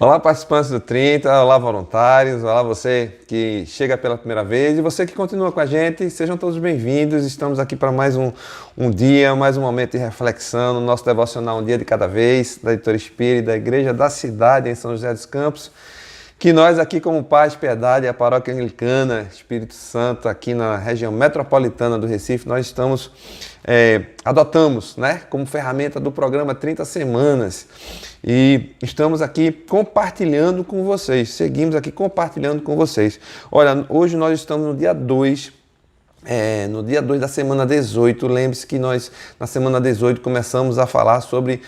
Olá, participantes do 30, olá, voluntários, olá você que chega pela primeira vez e você que continua com a gente, sejam todos bem-vindos. Estamos aqui para mais um dia, mais um momento de reflexão no nosso devocional Um Dia de Cada Vez, da Editora Espírita, da Igreja da Cidade, em São José dos Campos, que nós aqui como Paz Piedade, a Paróquia Anglicana Espírito Santo, aqui na região metropolitana do Recife, nós adotamos, né, como ferramenta do programa 30 Semanas. E estamos aqui compartilhando com vocês, seguimos aqui compartilhando com vocês. Olha, hoje nós estamos no dia 2, da semana 18. Lembre-se que nós, na semana 18, começamos a falar sobre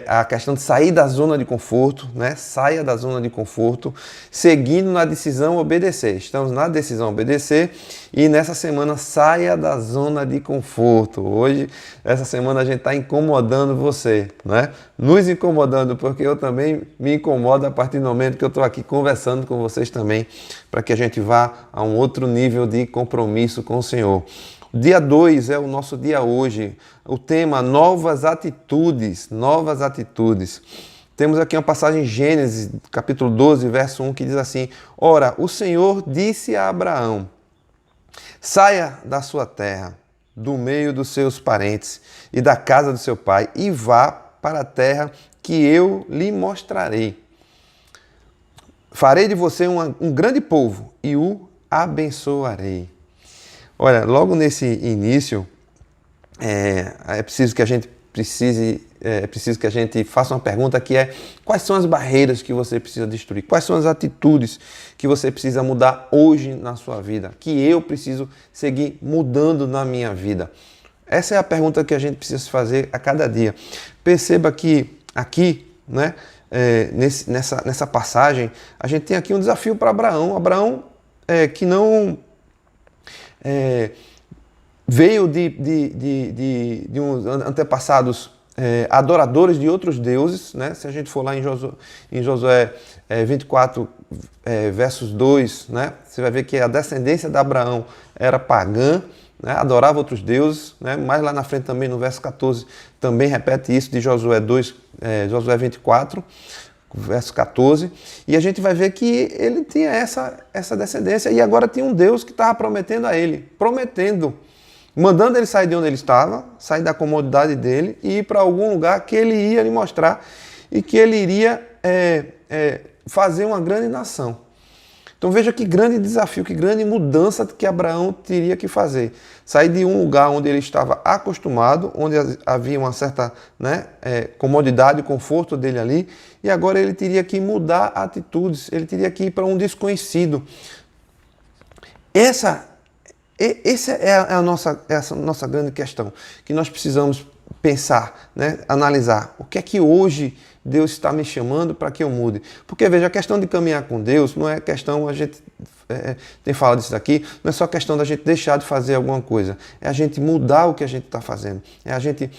a questão de sair da zona de conforto, né? Saia da zona de conforto, seguindo na decisão obedecer. Estamos na decisão obedecer e nessa semana saia da zona de conforto. Hoje, essa semana a gente está incomodando você, né? Nos incomodando, porque eu também me incomodo a partir do momento que eu estou aqui conversando com vocês também, para que a gente vá a um outro nível de compromisso com o Senhor. Dia 2 é o nosso dia hoje. O tema novas atitudes, novas atitudes. Temos aqui uma passagem em Gênesis, capítulo 12, verso 1, que diz assim: Ora, o Senhor disse a Abraão: saia da sua terra, do meio dos seus parentes e da casa do seu pai, e vá para a terra que eu lhe mostrarei. Farei de você um grande povo e o abençoarei. Olha, logo nesse início, é preciso que a gente faça uma pergunta que é: quais são as barreiras que você precisa destruir? Quais são as atitudes que você precisa mudar hoje na sua vida? Que eu preciso seguir mudando na minha vida? Essa é a pergunta que a gente precisa se fazer a cada dia. Perceba que aqui, né, nessa passagem, a gente tem aqui um desafio para Abraão. Abraão que não veio de uns antepassados adoradores de outros deuses, né? Se a gente for lá em Josué 24, versos 2, né? Você vai ver que a descendência de Abraão era pagã, né? Adorava outros deuses, né? Mais lá na frente também, no verso 14, também repete isso de Josué 2, Josué 24, verso 14, e a gente vai ver que ele tinha essa descendência, e agora tinha um Deus que estava prometendo a ele, mandando ele sair de onde ele estava, sair da comodidade dele e ir para algum lugar que ele ia lhe mostrar e que ele iria fazer uma grande nação. Então veja que grande desafio, que grande mudança que Abraão teria que fazer. Sair de um lugar onde ele estava acostumado, onde havia uma certa, né, comodidade, conforto dele ali, e agora ele teria que mudar atitudes, ele teria que ir para um desconhecido. Essa é a nossa grande questão, que nós precisamos pensar, né, analisar. O que é que hoje Deus está me chamando para que eu mude? Porque, veja, a questão de caminhar com Deus não é questão, a gente tem falado disso aqui, não é só questão da gente deixar de fazer alguma coisa, é a gente mudar o que a gente está fazendo, é a gente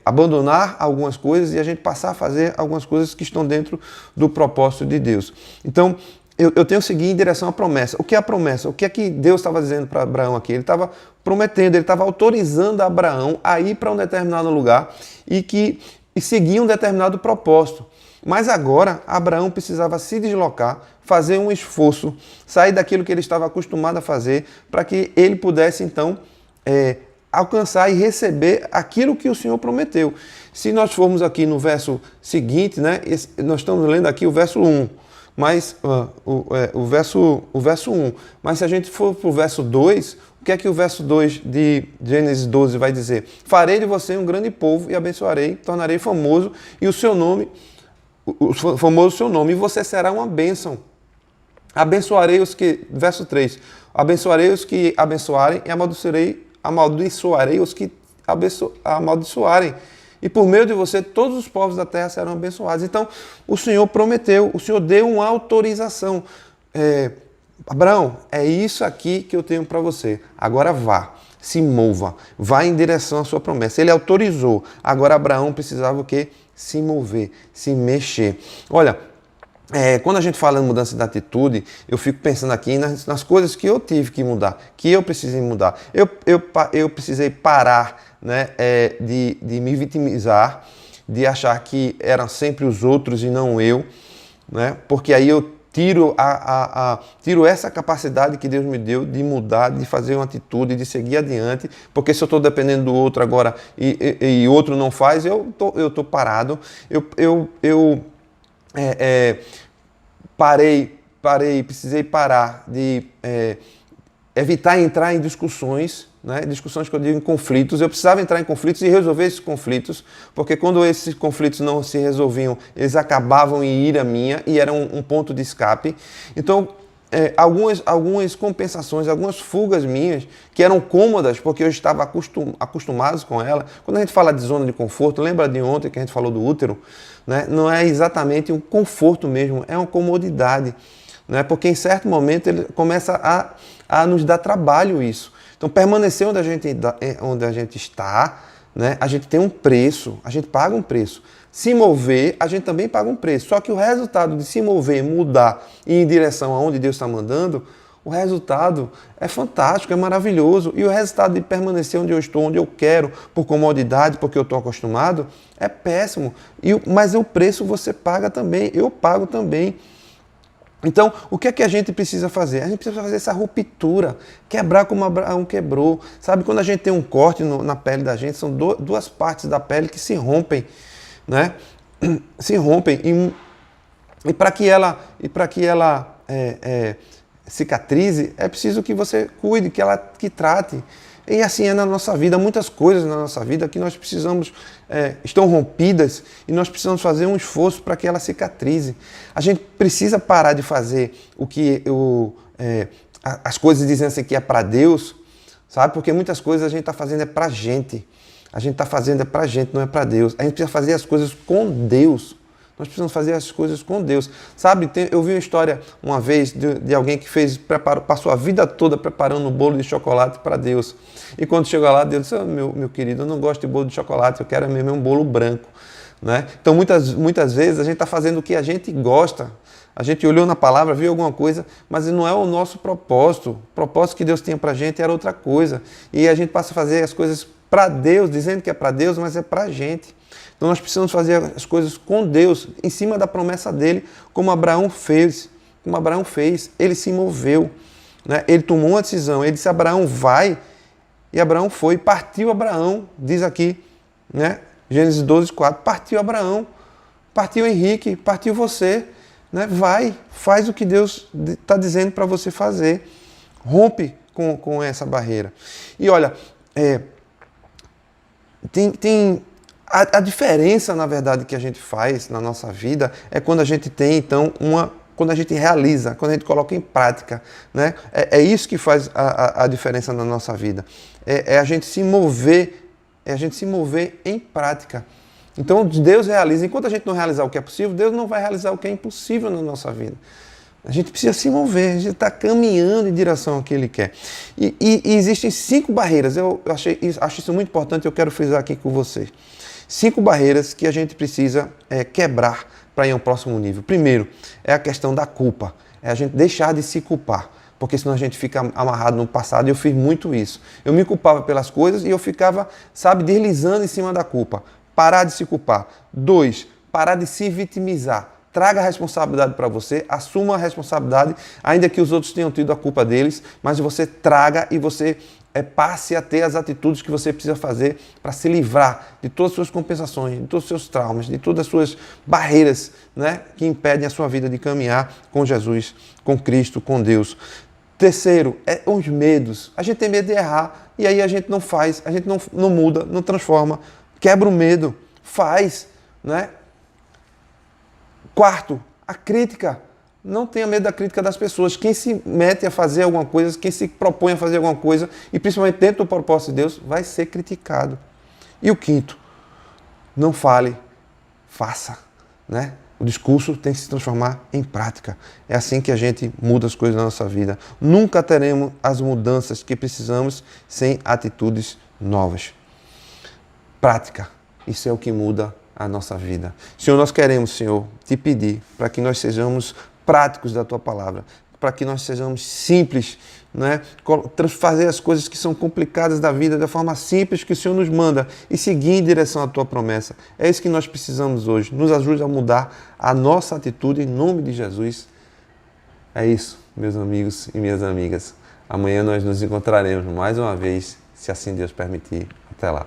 abandonar algumas coisas e a gente passar a fazer algumas coisas que estão dentro do propósito de Deus. Então, eu tenho que seguir em direção à promessa. O que é a promessa? O que é que Deus estava dizendo para Abraão aqui? Ele estava prometendo, ele estava autorizando Abraão a ir para um determinado lugar e seguir um determinado propósito. Mas agora, Abraão precisava se deslocar, fazer um esforço, sair daquilo que ele estava acostumado a fazer, para que ele pudesse, então, alcançar e receber aquilo que o Senhor prometeu. Se nós formos aqui no verso seguinte, né, nós estamos lendo aqui o verso 1. Mas o verso 1. Mas se a gente for para o verso 2, o que é que o verso 2 de Gênesis 12 vai dizer? Farei de você um grande povo e abençoarei, tornarei famoso e famoso o seu nome, e você será uma bênção. Abençoarei os que, verso 3, abençoarei os que abençoarem e amaldiçoarei os que amaldiçoarem. E por meio de você, todos os povos da terra serão abençoados. Então, o Senhor prometeu, o Senhor deu uma autorização. Abraão, é isso aqui que eu tenho para você. Agora vá, se mova, vá em direção à sua promessa. Ele autorizou. Agora Abraão precisava o quê? Se mover, se mexer. Olha, quando a gente fala em mudança de atitude, eu fico pensando aqui nas coisas que eu tive que mudar, que eu precisei mudar. Eu precisei parar, né, de me vitimizar, de achar que eram sempre os outros e não eu. né? Porque aí eu tiro essa capacidade que Deus me deu de mudar, de fazer uma atitude, de seguir adiante, porque se eu estou dependendo do outro agora e outro não faz, eu tô parado. Precisei parar de evitar entrar em discussões, né? Discussões que eu digo em conflitos. Eu precisava entrar em conflitos e resolver esses conflitos, porque quando esses conflitos não se resolviam, eles acabavam em ira minha e eram um ponto de escape. Então, algumas compensações, algumas fugas minhas, que eram cômodas, porque eu estava acostumado com ela. Quando a gente fala de zona de conforto, lembra de ontem que a gente falou do útero? Né? Não é exatamente um conforto mesmo, é uma comodidade. Né? Porque em certo momento ele começa a nos dar trabalho isso. Então, permanecer onde a gente está, né? A gente tem um preço, a gente paga um preço. Se mover, a gente também paga um preço. Só que o resultado de se mover, mudar e ir em direção aonde Deus está mandando, o resultado é fantástico, é maravilhoso. E o resultado de permanecer onde eu estou, onde eu quero, por comodidade, porque eu estou acostumado, é péssimo. Mas o preço você paga também, eu pago também. Então, o que é que a gente precisa fazer? A gente precisa fazer essa ruptura, quebrar como Abraão quebrou. Sabe, quando a gente tem um corte na pele da gente, são duas partes da pele que se rompem, né? Se rompem. E para que ela cicatrize, é preciso que você cuide, que trate. E assim é na nossa vida, muitas coisas na nossa vida que nós precisamos, estão rompidas e nós precisamos fazer um esforço para que ela cicatrize. A gente precisa parar de fazer as coisas dizendo assim que é para Deus, sabe? Porque muitas coisas a gente está fazendo é para a gente. A gente está fazendo é para a gente, não é para Deus. A gente precisa fazer as coisas com Deus. Nós precisamos fazer as coisas com Deus. Sabe, eu vi uma história uma vez de alguém que passou a vida toda preparando um bolo de chocolate para Deus. E quando chegou lá, Deus disse, meu querido, eu não gosto de bolo de chocolate, eu quero mesmo um bolo branco. Né? Então, muitas vezes, a gente está fazendo o que a gente gosta. A gente olhou na palavra, viu alguma coisa, mas não é o nosso propósito. O propósito que Deus tinha para a gente era outra coisa. E a gente passa a fazer as coisas para Deus, dizendo que é para Deus, mas é para a gente. Então nós precisamos fazer as coisas com Deus, em cima da promessa dele, como Abraão fez. Ele se moveu, né? Ele tomou uma decisão, ele disse, Abraão vai, e Abraão foi, partiu Abraão, diz aqui, né? Gênesis 12, 4, partiu Abraão, partiu Henrique, partiu você, né? Vai, faz o que Deus está dizendo para você fazer, rompe com essa barreira. E olha, a diferença, na verdade, que a gente faz na nossa vida é quando a gente tem, então, quando a gente realiza, quando a gente coloca em prática, né? É isso que faz a diferença na nossa vida. É a gente se mover em prática. Então, Deus realiza. Enquanto a gente não realizar o que é possível, Deus não vai realizar o que é impossível na nossa vida. A gente precisa se mover, a gente está caminhando em direção ao que Ele quer. E existem 5 barreiras, eu acho isso muito importante, eu quero frisar aqui com vocês. 5 barreiras que a gente precisa quebrar para ir ao próximo nível. Primeiro, é a questão da culpa. É a gente deixar de se culpar, porque senão a gente fica amarrado no passado, e eu fiz muito isso. Eu me culpava pelas coisas e eu ficava, deslizando em cima da culpa. Parar de se culpar. 2, parar de se vitimizar. Traga a responsabilidade para você, assuma a responsabilidade, ainda que os outros tenham tido a culpa deles, mas você traga e você passe a ter as atitudes que você precisa fazer para se livrar de todas as suas compensações, de todos os seus traumas, de todas as suas barreiras, né, que impedem a sua vida de caminhar com Jesus, com Cristo, com Deus. Terceiro, os medos. A gente tem medo de errar e aí a gente não faz, a gente não muda, não transforma, quebra o medo, faz, né? Quarto, a crítica. Não tenha medo da crítica das pessoas. Quem se mete a fazer alguma coisa, quem se propõe a fazer alguma coisa, e principalmente dentro do propósito de Deus, vai ser criticado. E o quinto, não fale, faça. Né? O discurso tem que se transformar em prática. É assim que a gente muda as coisas na nossa vida. Nunca teremos as mudanças que precisamos sem atitudes novas. Prática. Isso é o que muda a nossa vida. Senhor, nós queremos, Senhor, te pedir para que nós sejamos práticos da Tua palavra, para que nós sejamos simples, né? Fazer as coisas que são complicadas da vida da forma simples que o Senhor nos manda e seguir em direção à Tua promessa. É isso que nós precisamos hoje. Nos ajude a mudar a nossa atitude em nome de Jesus. É isso, meus amigos e minhas amigas. Amanhã nós nos encontraremos mais uma vez, se assim Deus permitir. Até lá.